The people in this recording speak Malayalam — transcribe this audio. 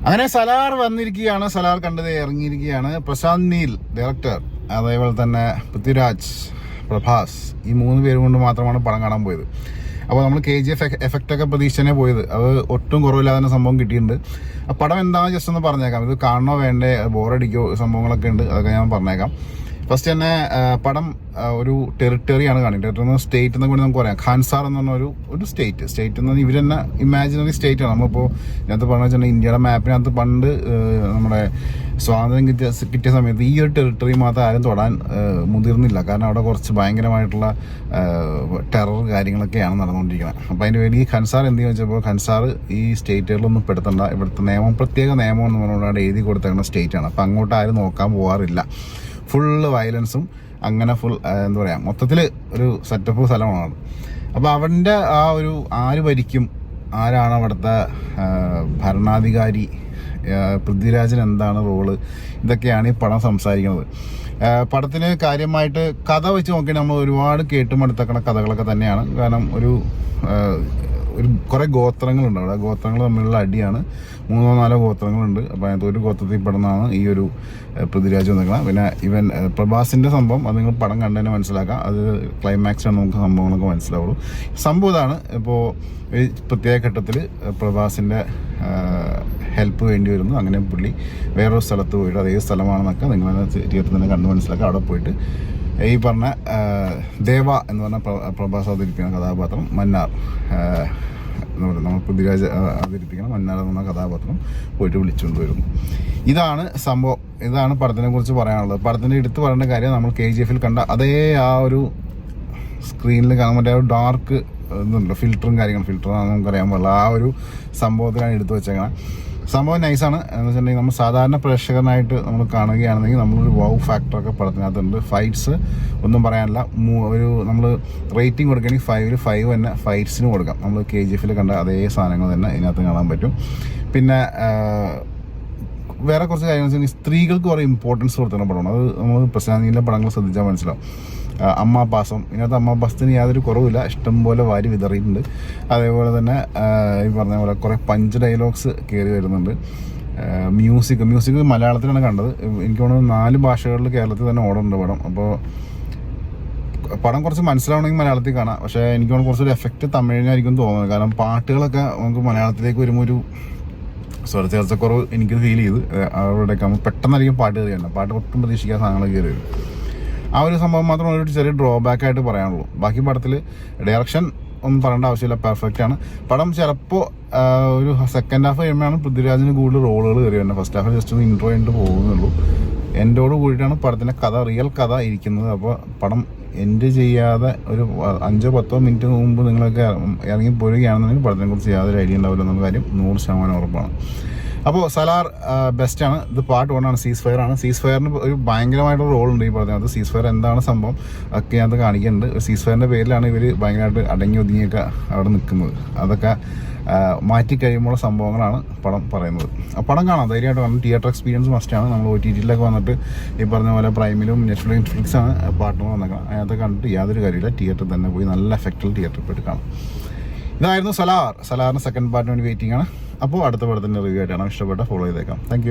അങ്ങനെ സലാർ വന്നിരിക്കുകയാണ്. സലാർ കണ്ടത് ഇറങ്ങിയിരിക്കുകയാണ്. പ്രശാന്ത് നീൽ ഡയറക്ടർ, അതേപോലെ തന്നെ പൃഥ്വിരാജ്, പ്രഭാസ്, ഈ 3 പേരും കൊണ്ട് മാത്രമാണ് പടം കാണാൻ പോയത്. അപ്പോൾ നമ്മൾ KGF എഫക്റ്റൊക്കെ പ്രതീക്ഷിച്ചേ പോയത്. അത് ഒട്ടും കുറവില്ലാതെ സംഭവം കിട്ടിയിട്ടുണ്ട്. ആ പടം എന്താണെന്ന് ജസ്റ്റ് ഒന്ന് പറഞ്ഞേക്കാം. ഇത് കാണണോ വേണ്ടേ, ബോറടിക്കോ, സംഭവങ്ങളൊക്കെ ഉണ്ട്, അതൊക്കെ ഞാൻ പറഞ്ഞേക്കാം. ഫസ്റ്റ് തന്നെ പടം ഒരു ടെറിട്ടറിയാണ് കാണിക്കുന്നത്. ടെറിട്ടറി സ്റ്റേറ്റ് എന്നൊക്കെ വേണ്ടി നമുക്ക് പറയാം. ഖാൻസാർ എന്ന് പറഞ്ഞ ഒരു സ്റ്റേറ്റ് എന്ന് പറഞ്ഞാൽ ഇവർ തന്നെ ഇമാജിനറി സ്റ്റേറ്റാണ്. നമ്മളിപ്പോൾ ഇതിനകത്ത് പറഞ്ഞു വെച്ചിട്ടുണ്ടെങ്കിൽ ഇന്ത്യയുടെ മാപ്പിനകത്ത് പണ്ട് നമ്മുടെ സ്വാതന്ത്ര്യം കിട്ടിയ സമയത്ത് ഈ ഒരു ടെറിട്ടറി മാത്രം ആരും തൊടാൻ മുതിർന്നില്ല. കാരണം അവിടെ കുറച്ച് ഭയങ്കരമായിട്ടുള്ള ടെറർ കാര്യങ്ങളൊക്കെയാണ് നടന്നുകൊണ്ടിരിക്കുന്നത്. അപ്പോൾ അതിൻ്റെ വേണ്ടി ഈ ഖൻസാർ എന്തെന്ന് വെച്ചപ്പോൾ ഖൻസാർ ഈ സ്റ്റേറ്റുകളിലൊന്നും പെടുത്തണ്ട, ഇവിടുത്തെ നിയമം പ്രത്യേക നിയമം എന്ന് പറഞ്ഞുകൊണ്ട് എഴുതി കൊടുത്തേക്കുന്ന സ്റ്റേറ്റാണ്. അപ്പോൾ അങ്ങോട്ട് ആരും നോക്കാൻ പോകാറില്ല. ഫുള്ള് വയലൻസും അങ്ങനെ എന്താ പറയുക, മൊത്തത്തിൽ ഒരു സെറ്റപ്പ് സ്ഥലമാണ്. അപ്പോൾ അവൻ്റെ ആ ഒരു ആര് ഭരിക്കും, ആരാണ് അവിടുത്തെ ഭരണാധികാരി, പൃഥ്വിരാജിന് എന്താണ് റോള്, ഇതൊക്കെയാണ് ഈ പടം സംസാരിക്കുന്നത്. പടത്തിന് കാര്യമായിട്ട് കഥ വെച്ച് നോക്കിയാൽ നമ്മൾ ഒരുപാട് കേട്ടുമടുത്തക്കണ കഥകളൊക്കെ തന്നെയാണ്. കാരണം ഒരു കുറേ ഗോത്രങ്ങളുണ്ട് അവിടെ. ഗോത്രങ്ങൾ തമ്മിലുള്ള അടിയാണ്. 3-4 ഗോത്രങ്ങളുണ്ട്. അപ്പോൾ അതിനകത്ത് ഒരു ഗോത്രത്തിൽ പെടുന്നതാണ് ഈ ഒരു പൃഥ്വിരാജ് വന്നിരിക്കണം. പിന്നെ ഇവൻ പ്രഭാസിൻ്റെ സംഭവം അത് നിങ്ങൾ പടം കണ്ടു തന്നെ മനസ്സിലാക്കാം. അത് ക്ലൈമാക്സാണ് നമുക്ക് സംഭവങ്ങളൊക്കെ മനസ്സിലാവുള്ളൂ. സംഭവം ഇതാണ്. ഇപ്പോൾ ഈ പ്രത്യേക ഘട്ടത്തിൽ പ്രഭാസിൻ്റെ ഹെൽപ്പ് വേണ്ടി വരുന്നു. അങ്ങനെ പുള്ളി വേറൊരു സ്ഥലത്ത് പോയിട്ട് അതേ സ്ഥലമാണെന്നൊക്കെ നിങ്ങൾ തിയേറ്ററിൽ തന്നെ കണ്ട് മനസ്സിലാക്കുക. അവിടെ പോയിട്ട് ഈ പറഞ്ഞ ദേവ എന്ന് പറഞ്ഞ പ്രഭാസ് അവതരിപ്പിക്കുന്ന കഥാപാത്രം, മന്നാർ നമ്മൾ പൃഥ്വിരാജ് അവതരിപ്പിക്കുന്ന മന്നാർ എന്ന കഥാപാത്രം പോയിട്ട് വിളിച്ചുകൊണ്ട് വരുന്നു. ഇതാണ് സംഭവം. ഇതാണ് പടത്തിനെ കുറിച്ച് പറയാനുള്ളത്. പടത്തിൻ്റെ എടുത്ത് പറയേണ്ട കാര്യം, നമ്മൾ KGF-ൽ കണ്ട അതേ ആ ഒരു സ്ക്രീനിൽ കാണാൻ പറ്റിയ ആ ഒരു ഡാർക്ക് ഇതുണ്ടല്ലോ, ഫിൽറ്ററാണെന്ന് നമുക്കറിയാൻ പാടില്ല. ആ ഒരു സംഭവത്തിലാണ് എടുത്തു വെച്ചേക്കണം. സംഭവം നൈസാണ്. എന്ന് വെച്ചിട്ടുണ്ടെങ്കിൽ നമ്മൾ സാധാരണ പ്രേക്ഷകനായിട്ട് നമ്മൾ കാണുകയാണെന്നെങ്കിൽ നമ്മളൊരു വൗ ഫാക്ടറൊക്കെ പടത്തിനകത്തുണ്ട്. ഫൈറ്റ്സ് ഒന്നും പറയാനില്ല. ഒരു നമ്മൾ റേറ്റിംഗ് കൊടുക്കുകയാണെങ്കിൽ 5-ൽ 5 തന്നെ ഫൈറ്റ്സിന് കൊടുക്കാം. നമ്മൾ KGF-ൽ കണ്ട അതേ സാധനങ്ങൾ തന്നെ ഇതിനകത്ത് കാണാൻ പറ്റും. പിന്നെ വേറെ കുറച്ച് കാര്യങ്ങൾ വെച്ചാൽ സ്ത്രീകൾക്ക് കുറേ ഇമ്പോർട്ടൻസ് കൊടുക്കുന്ന പടമാണ്. അത് നമ്മൾ പ്രശാന്തിൻ്റെ പടങ്ങൾ ശ്രദ്ധിച്ചാൽ മനസ്സിലാവും. അമ്മ പാസം, ഇതിനകത്ത് അമ്മ പാസത്തിന് യാതൊരു കുറവില്ല, ഇഷ്ടംപോലെ വാരി വിതറിയിട്ടുണ്ട്. അതേപോലെ തന്നെ ഈ പറഞ്ഞ പോലെ കുറേ പഞ്ച് ഡയലോഗ്സ് കയറി വരുന്നുണ്ട്. മ്യൂസിക് മലയാളത്തിലാണ് കണ്ടത്. എനിക്ക് തോന്നുന്നു 4 ഭാഷകളിൽ കേരളത്തിൽ തന്നെ ഓടുന്നുണ്ട് പടം. അപ്പോൾ പടം കുറച്ച് മനസ്സിലാവണമെങ്കിൽ മലയാളത്തിൽ കാണാം. പക്ഷേ എനിക്ക് തോന്നുന്നു കുറച്ചൊരു എഫക്റ്റ് തമിഴിനായിരിക്കും തോന്നുന്നത്. കാരണം പാട്ടുകളൊക്കെ നമുക്ക് മലയാളത്തിലേക്ക് വരുമ്പോൾ ഒരു ചേർച്ചക്കുറവ് എനിക്ക് ഫീൽ ചെയ്ത്. അവിടെയൊക്കെ നമ്മൾ പെട്ടെന്നായിരിക്കും പാട്ട് കയറിയാണ്. പാട്ട് ഒട്ടും പ്രതീക്ഷിക്കാത്ത സാധനങ്ങൾ കയറി വരും. ആ ഒരു സംഭവം മാത്രം ഒരു ചെറിയ ഡ്രോബാക്ക് ആയിട്ട് പറയാനുള്ളൂ. ബാക്കി പടത്തിൽ ഡയറക്ഷൻ ഒന്നും പറയേണ്ട ആവശ്യമില്ല, പെർഫെക്റ്റ് ആണ് പടം. ചിലപ്പോൾ ഒരു സെക്കൻഡ് ഹാഫ് കഴിയുമ്പോഴാണ് പൃഥ്വിരാജിന് കൂടുതൽ റോളുകൾ കയറി വരുന്നത്. ഫസ്റ്റ് ഹാഫ് ജസ്റ്റ് ഒന്ന് ഇൻട്രോ ചെയ്തിട്ട് പോകുന്നുള്ളൂ. എൻഡോട് കൂടിയിട്ടാണ് പടത്തിൻ്റെ റിയൽ കഥ ഇരിക്കുന്നത്. അപ്പോൾ പടം എൻഡ് ചെയ്യാതെ ഒരു 5-10 മിനിറ്റ് മുമ്പ് നിങ്ങളൊക്കെ ഇറങ്ങി പോരുകയാണെന്നുണ്ടെങ്കിൽ പടത്തിനെ കുറിച്ച് യാതൊരു ഐഡിയ ഉണ്ടാവില്ല എന്നുള്ള കാര്യം 100% ഉറപ്പാണ്. അപ്പോൾ സലാർ ബെസ്റ്റാണ്. ഇത് പാർട്ട് 1 ആണ്. സീസ് ഫയർ ആണ്. സീസ് ഫയറിന് ഒരു ഭയങ്കരമായിട്ടുള്ള റോളുണ്ട് ഈ പറഞ്ഞത്. സീസ് ഫയർ എന്താണ് സംഭവം ഒക്കെ അത് കാണിക്കുന്നുണ്ട്. സീസ് ഫയറിൻ്റെ പേരിലാണ് ഇവർ ഭയങ്കരമായിട്ട് അടങ്ങി ഒതുങ്ങിയൊക്കെ അവിടെ നിൽക്കുന്നത്. അതൊക്കെ മാറ്റിക്കഴിയുമ്പോൾ സംഭവങ്ങളാണ് പടം പറയുന്നത്. പടം കാണാം, ധൈര്യമായിട്ട് കാണാം. തിയേറ്റർ എക്സ്പീരിയൻസ് മസ്റ്റാണ്. നമ്മൾ OTT-യിലൊക്കെ വന്നിട്ട് ഈ പറഞ്ഞ പോലെ പ്രൈമിലും നെറ്റ്ഫ്ലിക്സാണ് പാർട്ട്ണർ വന്നേക്കണം. അതിനകത്ത് കണ്ടിട്ട് യാതൊരു കാര്യമില്ല. തിയേറ്ററിൽ തന്നെ പോയി നല്ല എഫക്റ്റിൽ തിയേറ്ററിൽ പോയിട്ട് കാണാം. ഇതായിരുന്നു സലാറിൻ്റെ സെക്കൻഡ് പാർട്ടിന് വേണ്ടി വെയിറ്റിംഗ് ആണ്. അപ്പോൾ അടുത്ത പടത്തിൻ്റെ റിവ്യൂ ആയിട്ടാണ്. ഇഷ്ടപ്പെട്ട ഫോളോ ചെയ്തേക്കാം. താങ്ക്